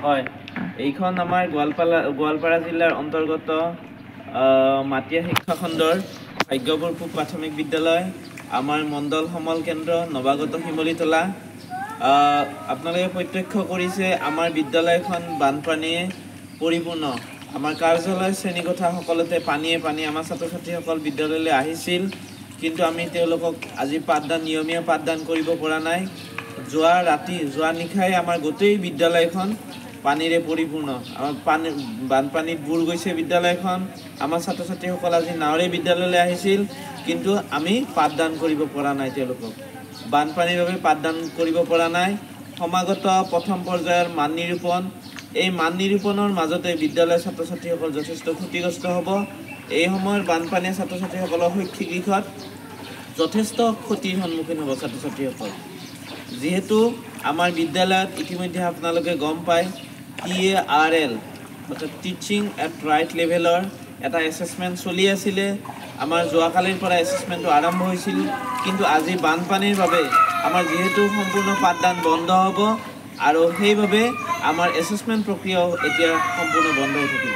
হয় এইখন আমাৰ গোৱালপাৰা জিলাৰ অন্তৰ্গত মাটিয়া শিক্ষা খণ্ডৰ ভাগ্যপুৰ পূব প্ৰাথমিক বিদ্যালয় আমাৰ মণ্ডল সমল কেন্দ্ৰ নৱাগত শিমলিতলা আপোনালোকে প্ৰত্যক্ষ কৰিছে আমাৰ বিদ্যালয়খন বানপানীয়ে পৰিপূৰ্ণ আমাৰ কাৰ্যালয় শ্ৰেণীকোঠা সকলোতে পানীয়ে আমাৰ ছাত্ৰ ছাত্ৰীসকল বিদ্যালয়লৈ আহিছিল কিন্তু আমি তেওঁলোকক আজি নিয়মীয়া পাঠদান কৰিব পৰা নাই যোৱা নিশাই আমাৰ গোটেই বিদ্যালয়খন পানীৰে পৰিপূৰ্ণ বানপানীত বুৰ গৈছে বিদ্যালয়খন আমাৰ ছাত্ৰ ছাত্ৰীসকল আজি নাওৰে বিদ্যালয়লৈ আহিছিল কিন্তু আমি পাঠদান কৰিব পৰা নাই তেওঁলোকক বানপানীৰ বাবে পাঠদান কৰিব পৰা নাই সমাগত প্ৰথম পৰ্যায়ৰ মান নিৰূপণ এই মান নিৰূপণৰ মাজতে বিদ্যালয়ৰ ছাত্ৰ ছাত্ৰীসকল যথেষ্ট ক্ষতিগ্ৰস্ত হ'ব এই সময়ৰ বানপানীয়ে ছাত্ৰ ছাত্ৰীসকলৰ শৈক্ষিক দিশত যথেষ্ট ক্ষতিৰ সন্মুখীন হ'ব ছাত্ৰ ছাত্ৰীসকল যেহেতু আমাৰ বিদ্যালয়ত ইতিমধ্যে আপোনালোকে গম পায় TARL অৰ্থাৎ টিচিং এট ৰাইট লেভেলৰ এটা এছেছমেণ্ট চলি আছিলে আমাৰ যোৱাকালিৰ পৰা এছেছমেণ্টটো আৰম্ভ হৈছিল কিন্তু আজি বানপানীৰ বাবে আমাৰ যেহেতু সম্পূৰ্ণ পাঠদান বন্ধ হ'ব আৰু সেইবাবে আমাৰ এছেছমেণ্ট প্ৰক্ৰিয়াও এতিয়া সম্পূৰ্ণ বন্ধ হৈ থাকিব